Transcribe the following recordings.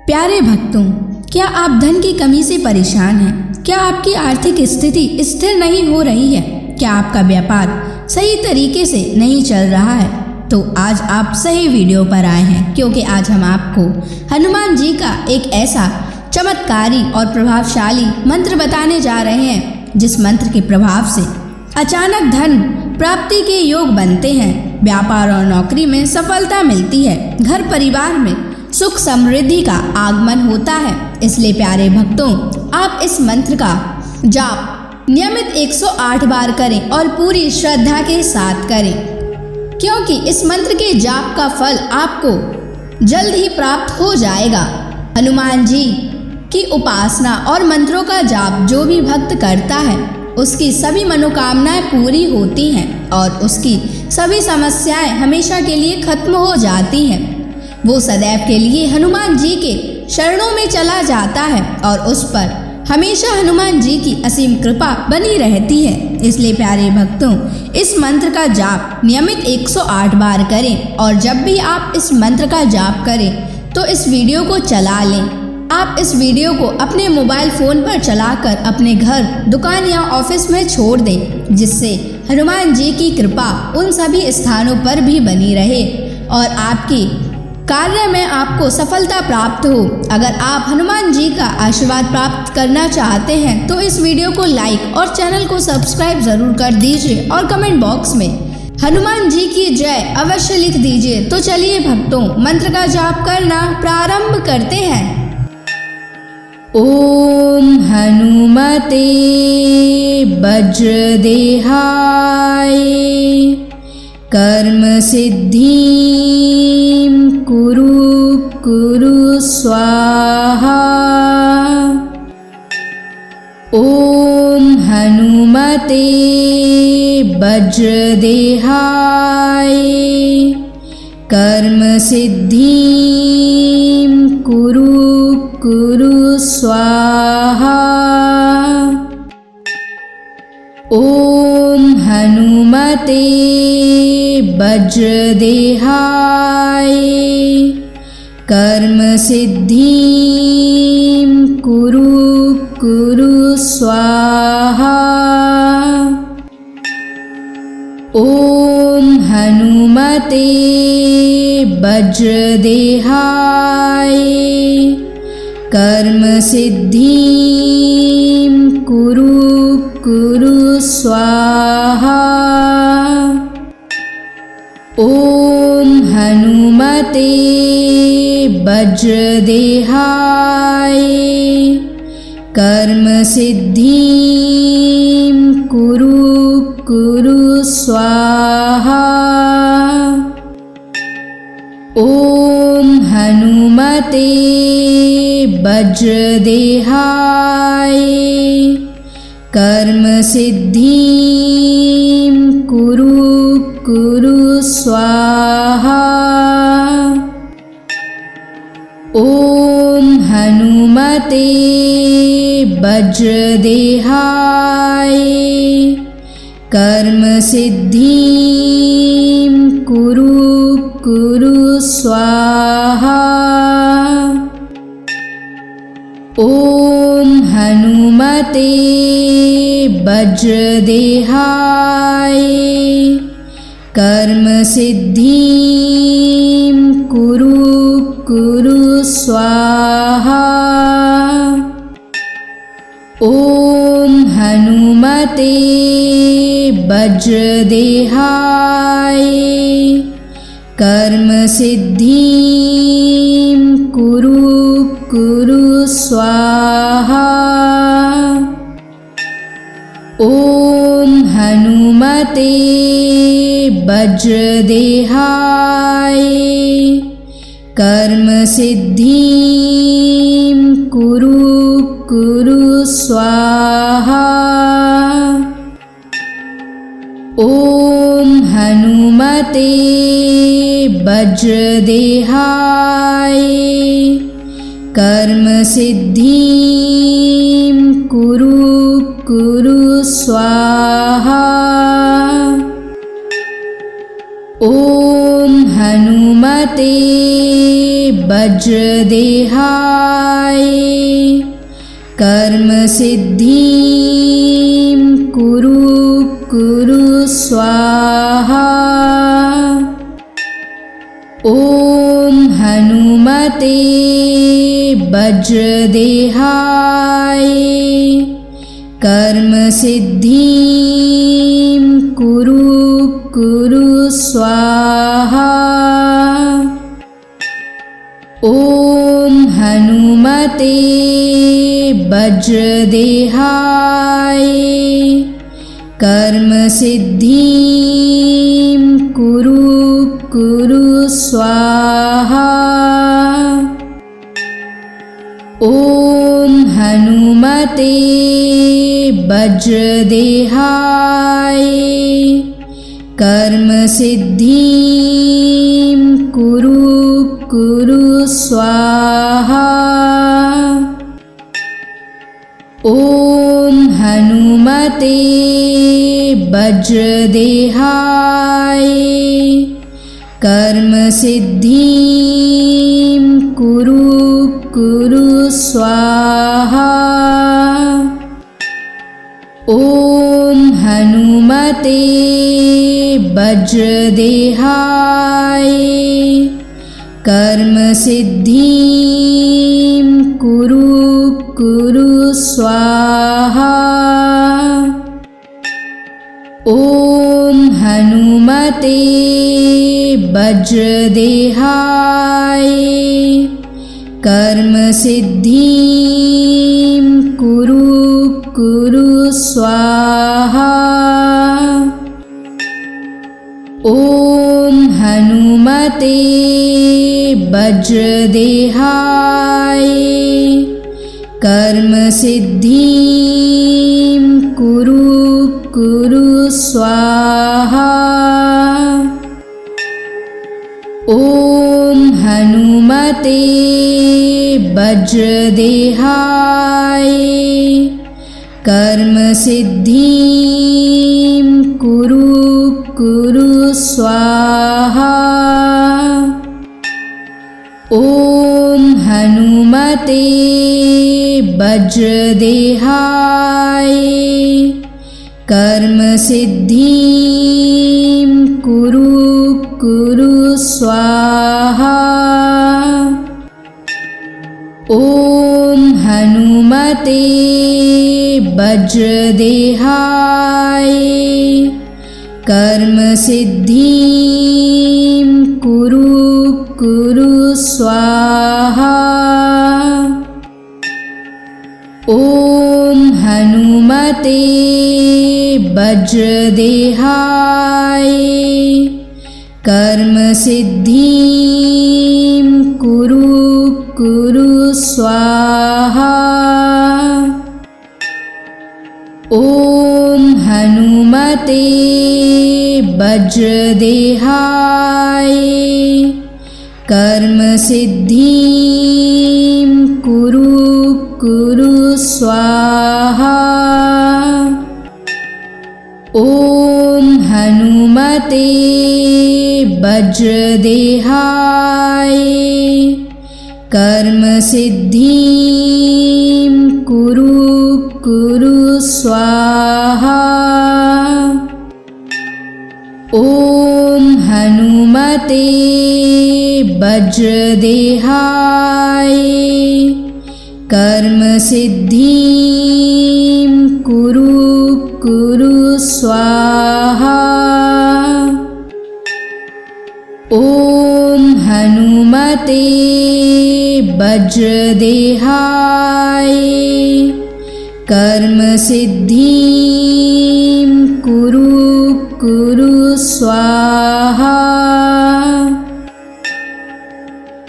प्यारे भक्तों, क्या आप धन की कमी से परेशान हैं? क्या आपकी आर्थिक स्थिति स्थिर नहीं हो रही है? क्या आपका व्यापार सही तरीके से नहीं चल रहा है? तो आज आप सही वीडियो पर आए हैं, क्योंकि आज हम आपको हनुमान जी का एक ऐसा चमत्कारी और प्रभावशाली मंत्र बताने जा रहे हैं, जिस मंत्र के प्रभाव से अचानक धन प्राप्ति के योग बनते हैं, व्यापार और नौकरी में सफलता मिलती है, घर परिवार में सुख समृद्धि का आगमन होता है। इसलिए प्यारे भक्तों, आप इस मंत्र का जाप नियमित 108 बार करें और पूरी श्रद्धा के साथ करें, क्योंकि इस मंत्र के जाप का फल आपको जल्द ही प्राप्त हो जाएगा। हनुमान जी की उपासना और मंत्रों का जाप जो भी भक्त करता है, उसकी सभी मनोकामनाएं पूरी होती हैं और उसकी सभी समस्याएं हमेशा के लिए खत्म हो जाती हैं। वो सदैव के लिए हनुमान जी के शरणों में चला जाता है और उस पर हमेशा हनुमान जी की असीम कृपा बनी रहती है। इसलिए प्यारे भक्तों, इस मंत्र का जाप नियमित 108 बार करें और जब भी आप इस मंत्र का जाप करें तो इस वीडियो को चला लें। आप इस वीडियो को अपने मोबाइल फ़ोन पर चलाकर अपने घर, दुकान या ऑफिस में छोड़ दें, जिससे हनुमान जी की कृपा उन सभी स्थानों पर भी बनी रहे और आपकी कार्य में आपको सफलता प्राप्त हो। अगर आप हनुमान जी का आशीर्वाद प्राप्त करना चाहते हैं तो इस वीडियो को लाइक और चैनल को सब्सक्राइब जरूर कर दीजिए और कमेंट बॉक्स में हनुमान जी की जय अवश्य लिख दीजिए। तो चलिए भक्तों, मंत्र का जाप करना प्रारंभ करते हैं। ओम हनुमते वज्रदेहाय कर्म सिद्धिं कुरु स्वाहा। ओम हनुमते वज्रदेहाय कर्म सिद्धिं कुरु स्वाहा। ओम हनुमते वज्रदेहाय कर्म सिद्धिं कुरु स्वाहा। ओम हनुमते वज्रदेहाय कर्म सिद्धिं कुरु स्वाहा। ओम हनुमते वज्रदेहाय कर्म सिद्धिं कुरु स्वाहा। ओम हनुमते वज्रदेहाय कर्म सिद्धिं कुरु स्वाहा। ओम हनुमते वज्रदेहाय कर्म सिद्धिं कुरु स्वाहा। ओम हनुमते वज्रदेहाय कर्म सिद्धिं कुरु स्वाहा। ओम हनुमते वज्रदेहाय कर्म सिद्धिं कुरु स्वाहा। ओम हनुमते वज्रदेहाय कर्म सिद्धिं कुरु स्वाहा। ओम हनुमते वज्रदेहाय कर्म सिद्धिं कुरु स्वाहा। ओम हनुमते वज्रदेहाय कर्म सिद्धिं कुरु कुरु स्वाहा। ॐ हनुमते वज्रदेहाय कर्म सिद्धिं कुरु कुरु स्वाहा। ॐ हनुमते वज्रदेहाय कर्म सिद्धिं कुरु कुरु स्वाहा। ॐ हनुमते वज्रदेहाय कर्म सिद्धिं कुरु कुरु स्वाहा। ॐ हनुमते वज्रदेहाय कर्म सिद्धिं कुरु कुरु स्वाहा। ॐ हनुमते वज्रदेहाय कर्म सिद्धिं कुरु कुरु स्वाहा। ॐ हनुमते वज्रदेहाय कर्म सिद्धिं कुरु कुरु स्वाहा। ॐ हनुमते वज्रदेहाय कर्म सिद्धिं कुरु कुरु स्वाहा। ॐ हनुमते वज्रदेहाय कर्म सिद्धिं कुरु कुरु स्वाहा। ॐ हनुमते वज्रदेहाय कर्म सिद्धिं कुरु कुरु स्वाहा। ॐ हनुमते वज्रदेहाय कर्म सिद्धिं कुरु कुरु स्वाहा। ॐ हनुमते वज्रदेहाय कर्म सिद्धिं कुरु कुरु स्वाहा। ॐ हनुमते वज्रदेहाय कर्म सिद्धिं कुरु कुरु स्वाहा। ॐ हनुमते वज्रदेहाय कर्म सिद्धिं कुरु कुरु स्वाहा। ॐ हनुमते वज्रदेहाय कर्म सिद्धिं कुरु कुरु स्वाहा। ॐ हनुमते वज्रदेहाय कर्म सिद्धिं कुरु कुरु स्वाहा।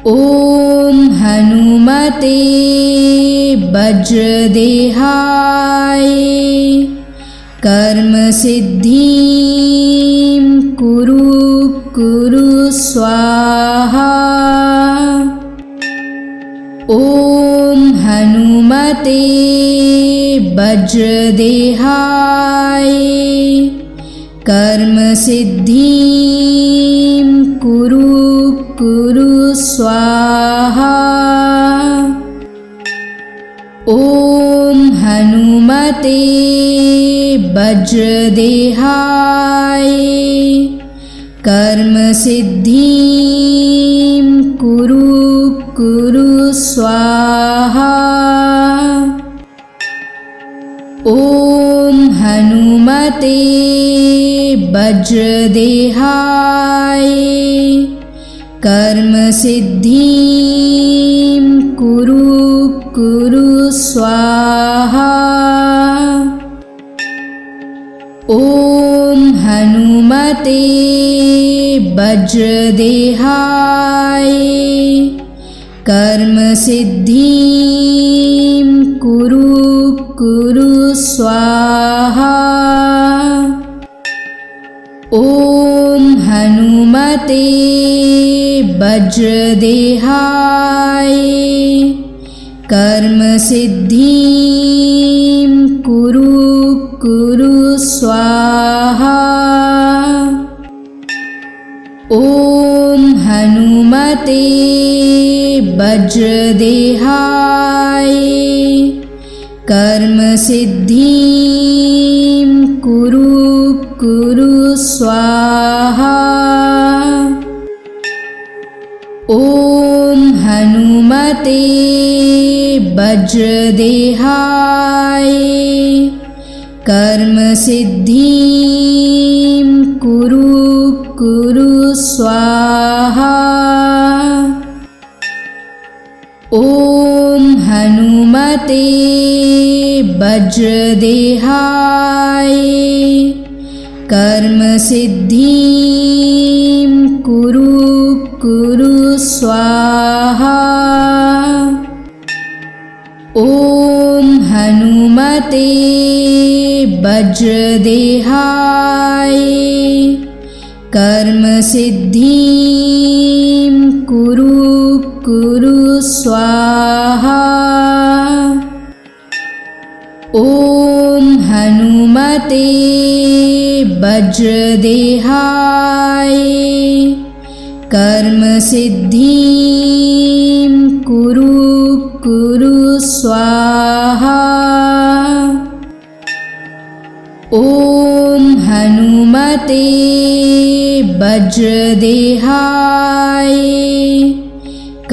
ॐ हनुमते वज्रदेहाय कर्म सिद्धिं कुरु कुरु स्वाहा। ॐ हनुमते वज्रदेहाय कर्म सिद्धिं कुरु कुरु स्वाहा। स्वाहा। ॐ हनुमते वज्रदेहाय कर्म सिद्धिं कुरु स्वाहा। ॐ हनुमते वज्रदेहाय कर्म सिद्धिं कुरु स्वाहा। ॐ हनुमते वज्रदेहाय कर्म सिद्धिं कुरु स्वाहा। ॐ हनुमते वज्रदेहाय कर्म सिद्धिं कुरु स्वाहा। ॐ हनुमते वज्रदेहाय कर्म सिद्धिं कुरु स्वाहा। ॐ हनुमते वज्रदेहाय कर्म सिद्धिं कुरु स्वाहा। ॐ हनुमते वज्रदेहाय कर्म सिद्धिं कुरु स्वाहा। ॐ हनुमते वज्रदेहाय कर्म सिद्धिं कुरु स्वाहा। ॐ हनुमते वज्रदेहाय कर्म सिद्धिं कुरु स्वाहा। ॐ हनुमते वज्रदेहाय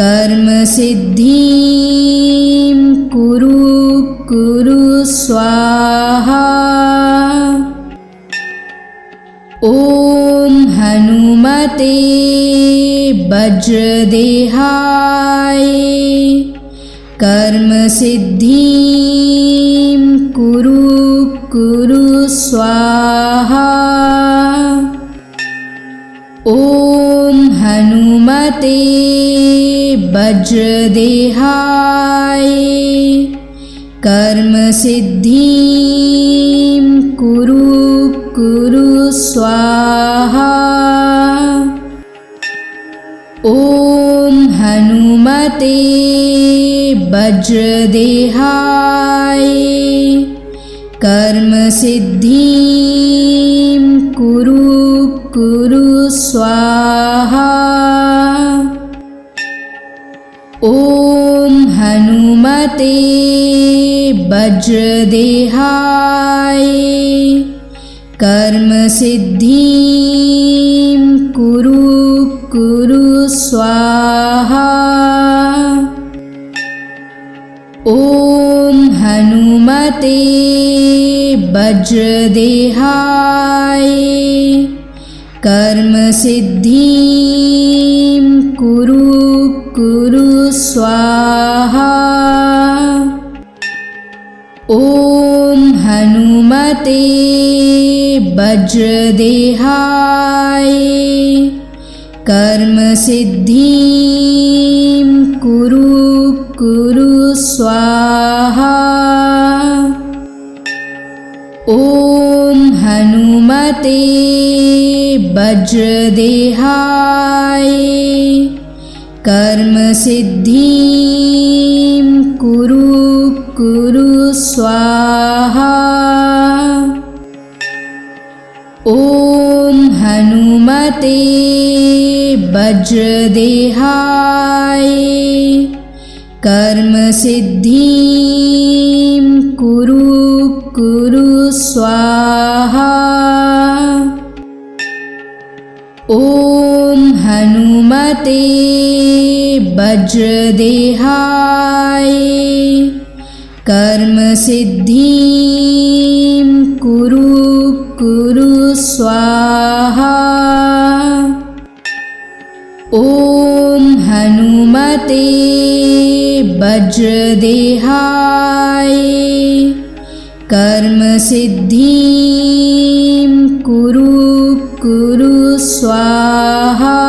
कर्म सिद्धिं कुरु स्वाहा। ॐ हनुमते वज्रदेहाय कर्म सिद्धिं कुरु स्वाहा। ॐ हनुमते वज्रदेहाय कर्म सिद्धिं कुरु स्वाहा। ॐ हनुमते वज्रदेहाय कर्म सिद्धिं कुरु स्वाहा। ॐ हनुमते वज्रदेहाय कर्म सिद्धिं कुरु स्वाहा। ॐ हनुमते वज्रदेहाय कर्म सिद्धिं कुरु स्वाहा। ॐ हनुमते वज्रदेहाय कर्म सिद्धिं कुरु स्वाहा। ॐ हनुमते वज्रदेहाय कर्म सिद्धिं कुरु स्वाहा। ॐ हनुमते वज्रदेहाय कर्म सिद्धिं कुरु कुरु स्वाहा। ॐ हनुमते वज्रदेहाय कर्म सिद्धिं कुरु कुरु स्वाहा। ॐ हनुमते वज्रदेहाय कर्म सिद्धिं कुरु कुरु स्वाहा।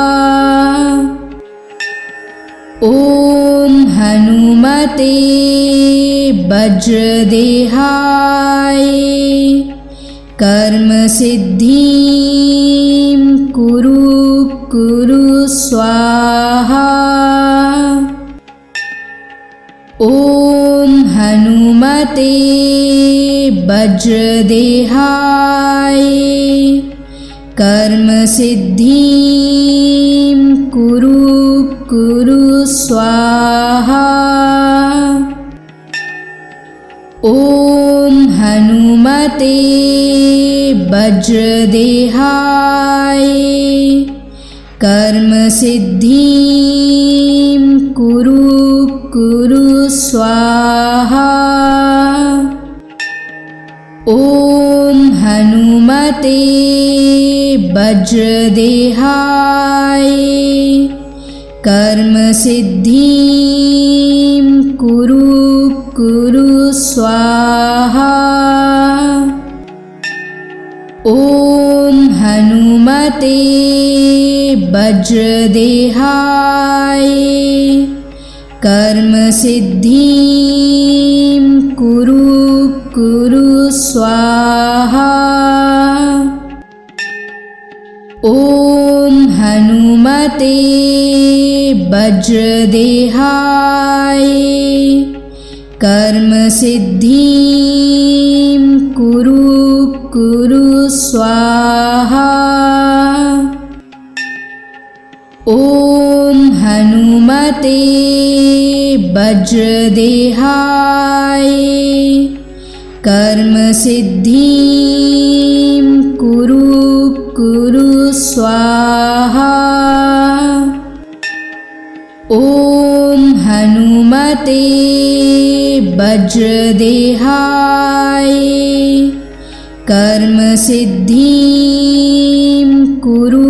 ॐ हनुमते वज्रदेहाय कर्म सिद्धिं कुरु कुरु स्वाहा। ॐ हनुमते वज्रदेहाय कर्म सिद्धिं कुरु कुरु स्वाहा। ॐ हनुमते वज्रदेहाय कर्म सिद्धिं कुरु कुरु स्वाहा। ॐ हनुमते वज्रदेहाय कर्म सिद्धिं कुरु कुरु स्वाहा। ॐ हनुमते वज्रदेहाय कर्म सिद्धिं कुरु कुरु स्वाहा। ॐ हनुमते वज्रदेहाय कर्म सिद्धिं कुरु कुरु स्वाहा। ॐ हनुमते वज्रदेहाय कर्म सिद्धिं कुरु कुरु स्वाहा। ॐ हनुमते वज्रदेहाय कर्म सिद्धिं कुरु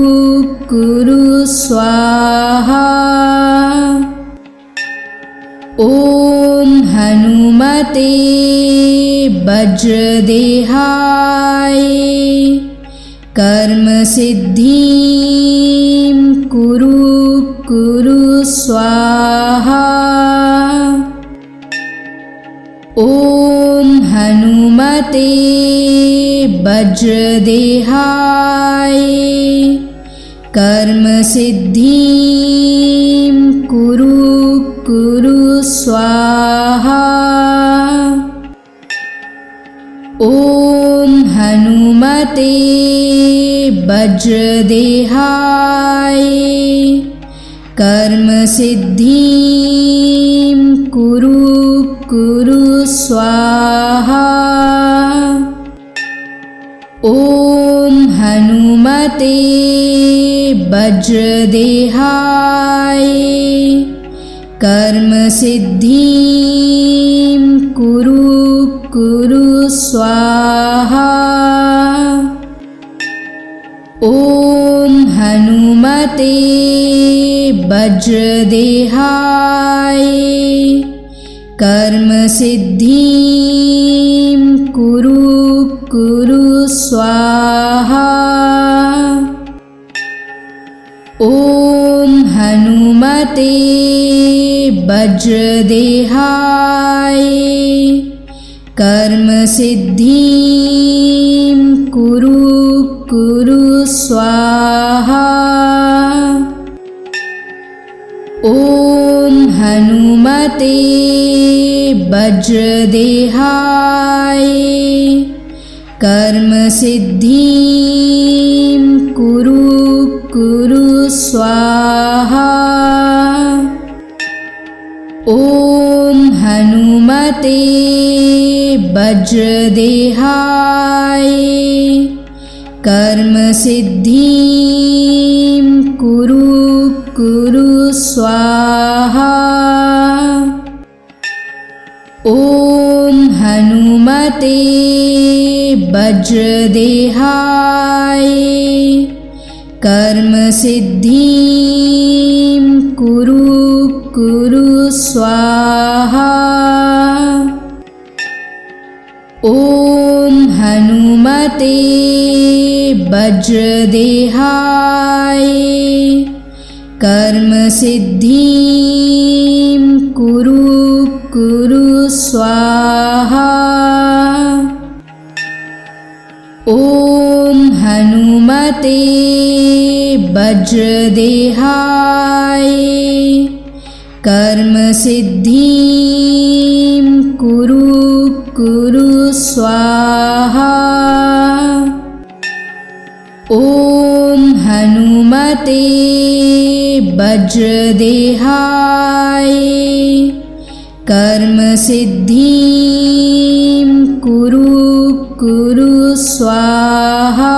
कुरु स्वाहा। ॐ हनुमते वज्रदेहाय कर्म सिद्धिं कुरु कुरु स्वाहा। ॐ हनुमते वज्रदेहाय कर्म सिद्धिं कुरु कुरु स्वाहा। ॐ हनुमते वज्रदेहाय कर्म सिद्धिं कुरु कुरु स्वाहा। ॐ हनुमते वज्रदेहाय कर्म सिद्धिं कुरु कुरु स्वाहा। ॐ हनुमते वज्रदेहाय कर्म सिद्धिं कुरु कुरु स्वाहा। ॐ हनुमते वज्रदेहाय कर्म सिद्धिं कुरु कुरु स्वाहा। ॐ हनुमते वज्रदेहाय कर्म सिद्धिं कुरु कुरु स्वाहा। ॐ हनुमते वज्रदेहाय कर्मसिद्धिं कुरु स्वाहा। ॐ हनुमते वज्रदेहाय कर्मसिद्धिं कुरु स्वाहा। ॐ हनुमते वज्रदेहाय कर्मसिद्धिं कुरु स्वाहा। ॐ हनुमते वज्रदेहाय कर्मसिद्धिं कुरु स्वाहा। ॐ हनुमते वज्रदेहाय कर्मसिद्धिं कुरु स्वाहा।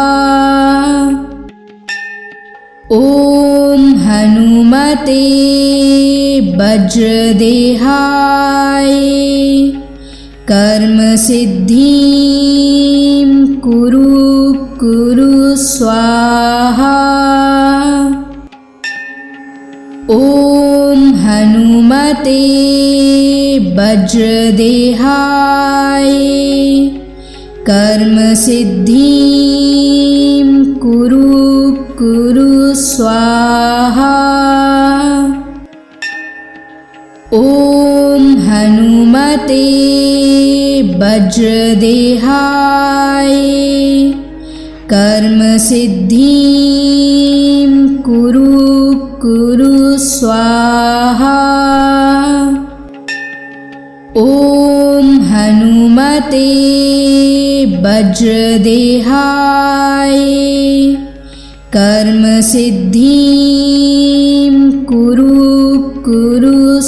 ॐ हनुमते वज्रदेहाय कर्मसिद्धिं कुरु स्वाहा। ॐ हनुमते वज्रदेहाय कर्मसिद्धिं कुरु स्वाहा। ॐ हनुमते वज्रदेहाय कर्मसिद्धिं कुरु स्वाहा। ॐ हनुमते वज्रदेहाय कर्मसिद्धिं कुरु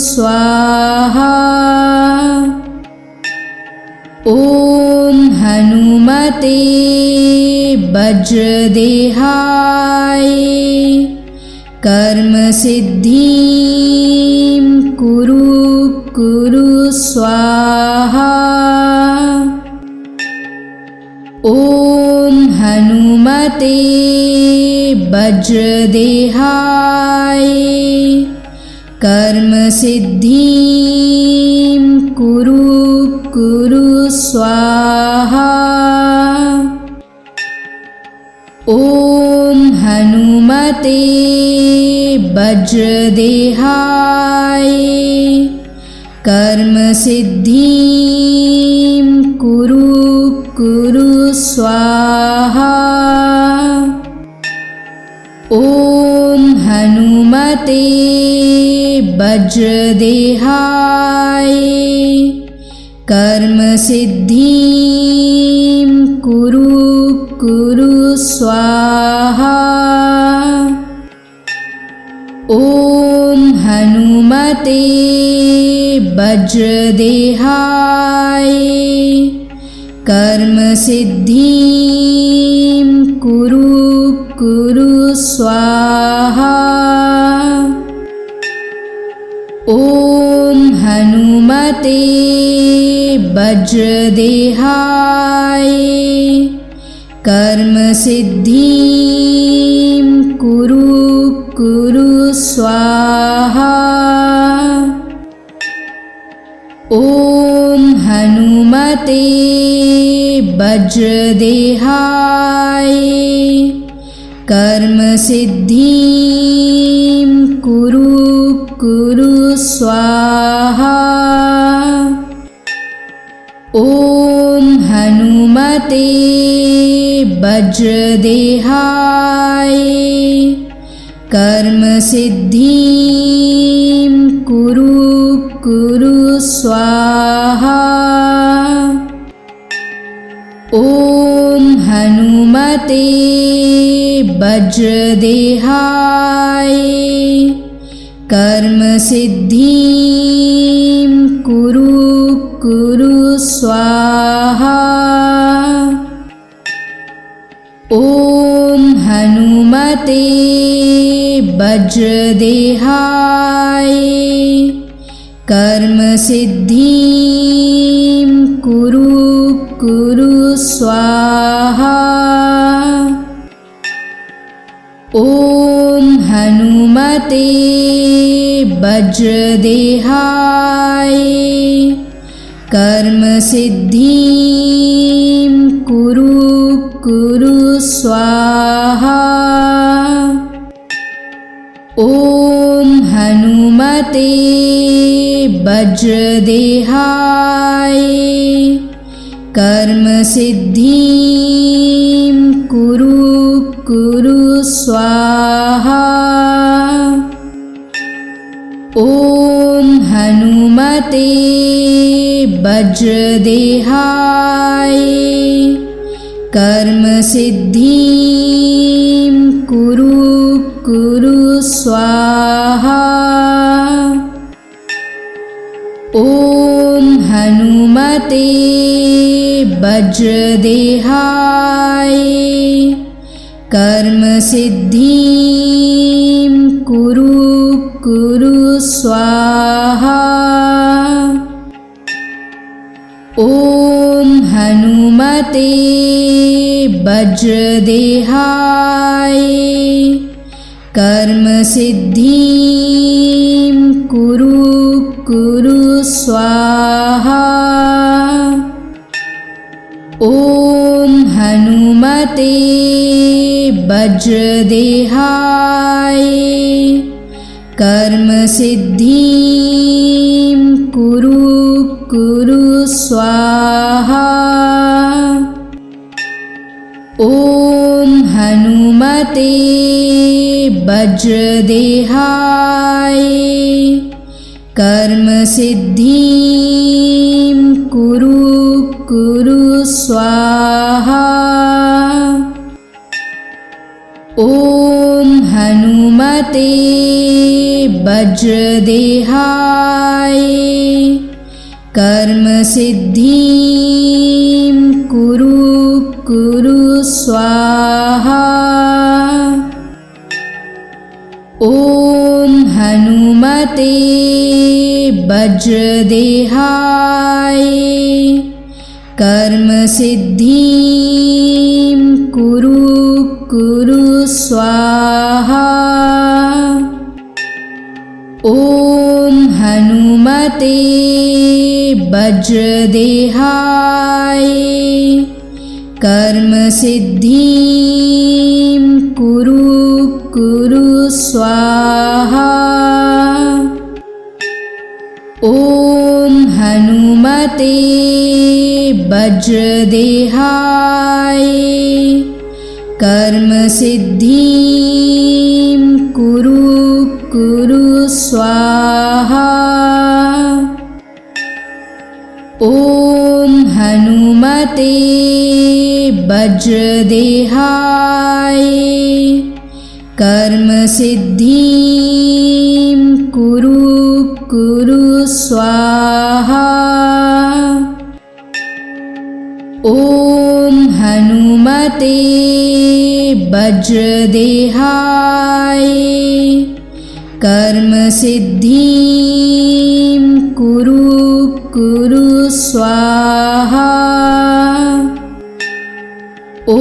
स्वाहा। ॐ हनुमते वज्रदेहाय कर्मसिद्धिं कुरु स्वाहा। ॐ हनुमते वज्रदेहाय कर्मसिद्धिं कुरु स्वाहा। ॐ हनुमते वज्रदेहाय कर्मसिद्धिं कुरु स्वाहा। ॐ हनुमते वज्रदेहाय कर्मसिद्धिं कुरु स्वाहा। ॐ हनुमते वज्रदेहाय कर्मसिद्धिं कुरु स्वाहा। ॐ हनुमते वज्रदेहाय कर्मसिद्धिं कुरु स्वाहा। ॐ हनुमते वज्रदेहाय कर्मसिद्धिं कुरु स्वाहा। ॐ हनुमते वज्रदेहाय कर्मसिद्धिं कुरु स्वाहा। ॐ हनुमते वज्रदेहाय कर्म सिद्धिं कुरु कुरु स्वाहा। ॐ हनुमते वज्रदेहाय कर्म सिद्धिं कुरु कुरु स्वाहा। ॐ हनुमते वज्रदेहाय कर्म सिद्धिं कुरु कुरु स्वाहा। ॐ हनुमते वज्रदेहाय कर्म सिद्धिं कुरु कुरु स्वाहा। ॐ हनुमते वज्रदेहाय कर्म सिद्धिं कुरु कुरु स्वाहा। ॐ हनुमते वज्रदेहाय कर्म सिद्धिं कुरु कुरु स्वाहा। ॐ हनुमते वज्रदेहाय कर्म सिद्धिं कुरु कुरु स्वाहा। ॐ हनुमते वज्रदेहाय कर्म सिद्धिं कुरु कुरु स्वाहा। ॐ हनुमते वज्रदेहाय कर्म सिद्धिं कुरु कुरु स्वाहा। ॐ हनुमते वज्रदेहाय कर्म सिद्धिं कुरु कुरु स्वाहा। ॐ हनुमते वज्रदेहाय कर्म सिद्धिं कुरु कुरु स्वाहा। ॐ हनुमते वज्रदेहाय कर्म सिद्धिं कुरु कुरु स्वाहा। ॐ हनुमते वज्रदेहाय कर्म सिद्धिं कुरु कुरु स्वाहा। ॐ हनुमते वज्रदेहाय कर्म सिद्धिं कुरु कुरु स्वाहा। ॐ हनुमते वज्रदेहाय कर्म सिद्धिं कुरु कुरु स्वाहा। ॐ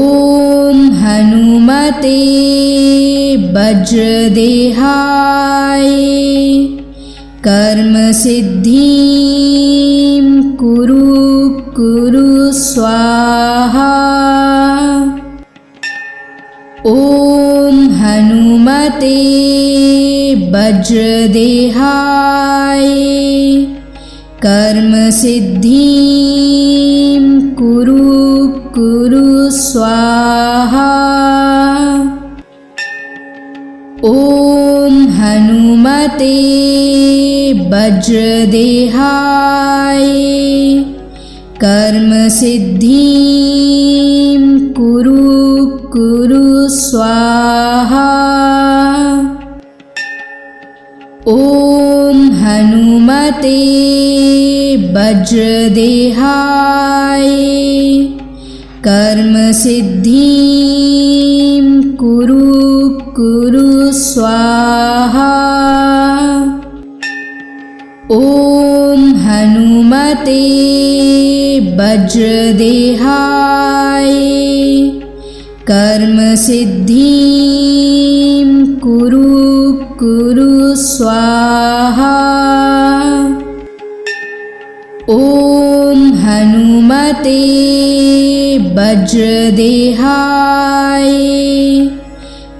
हनुमते वज्रदेहाय कर्म सिद्धिं कुरु कुरु स्वाहा। ॐ हनुमते वज्रदेहाय कर्म सिद्धिं कुरु कुरु स्वाहा। ॐ हनुमते वज्रदेहाय कर्म सिद्धिं कुरु कुरु स्वाहा। ॐ हनुमते वज्रदेहाय कर्म सिद्धिं कुरु स्वाहा। ॐ हनुमते वज्रदेहाय कर्म सिद्धिं कुरु स्वाहा। ॐ हनुमते वज्रदेहाय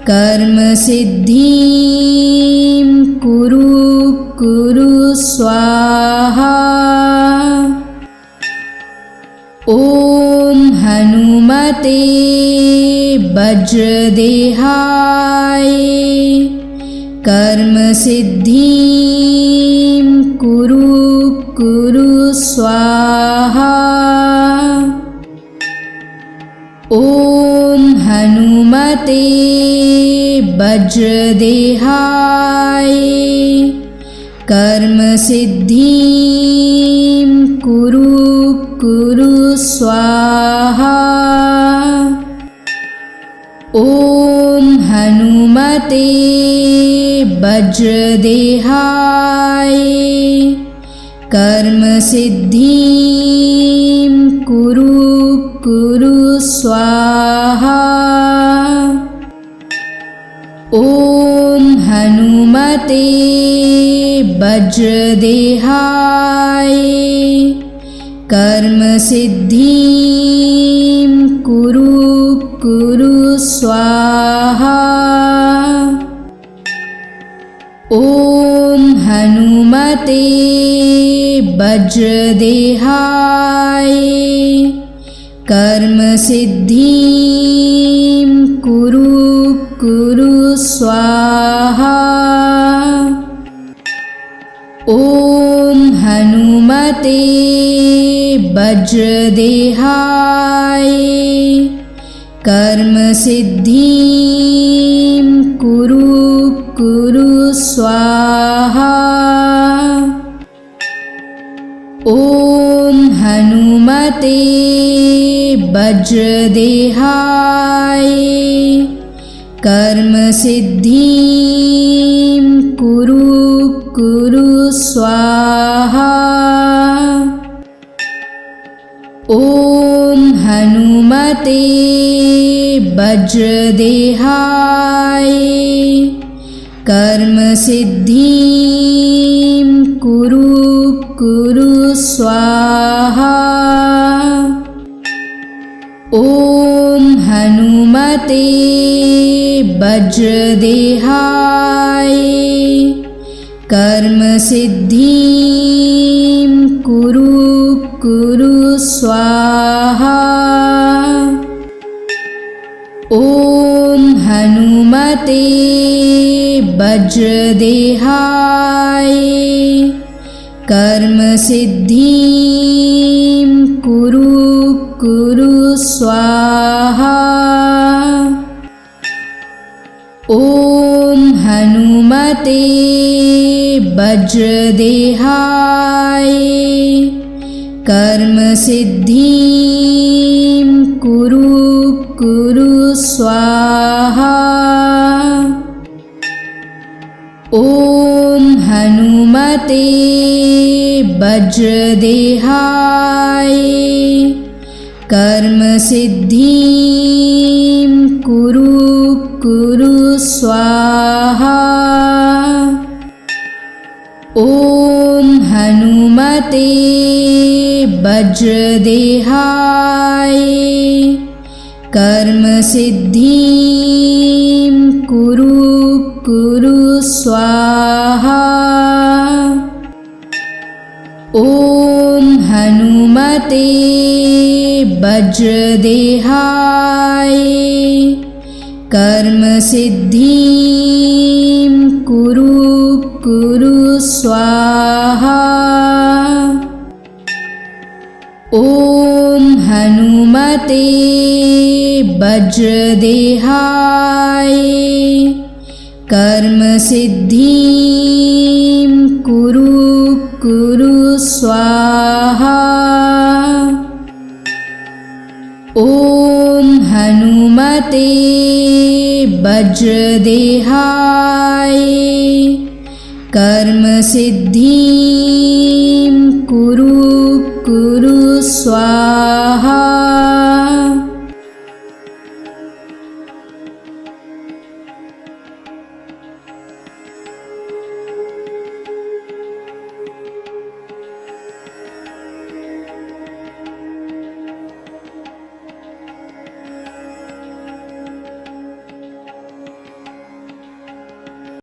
कर्म सिद्धिं कुरु स्वाहा। ॐ हनुमते वज्रदेहाय कर्म सिद्धिं कुरु स्वाहा। ॐ हनुमते वज्रदेहाय कर्म सिद्धिं कुरु स्वाहा। ॐ हनुमते वज्रदेहाय कर्म सिद्धिं कुरु स्वाहा। ॐ हनुमते वज्रदेहाय कर्म सिद्धिं कुरु स्वाहा। ॐ हनुमते वज्रदेहाय कर्म सिद्धिं कुरु स्वाहा। ॐ हनुमते वज्रदेहाय कर्म सिद्धिं कुरु स्वाहा। ॐ हनुमते वज्रदेहाय कर्म सिद्धिं कुरु स्वाहा। ॐ हनुमते वज्रदेहाय कर्म सिद्धिं कुरु स्वाहा। ॐ हनुमते वज्रदेहाय कर्म सिद्धिं कुरु स्वाहा। ॐ हनुमते वज्रदेहाय कर्म सिद्धिं कुरु स्वाहा। ॐ हनुमते वज्रदेहाय कर्म सिद्धिं कुरु स्वाहा। ॐ हनुमते वज्रदेहाय कर्म सिद्धिं कुरु स्वाहा। ॐ हनुमते वज्रदेहाय कर्म सिद्धिं कुरु स्वाहा। ॐ हनुमते वज्रदेहाय कर्म सिद्धिं कुरु स्वाहा। ॐ हनुमते वज्रदेहाय कर्म सिद्धिं कुरु कुरु स्वाहा। ॐ हनुमते वज्रदेहाय कर्म सिद्धिं कुरु कुरु स्वाहा।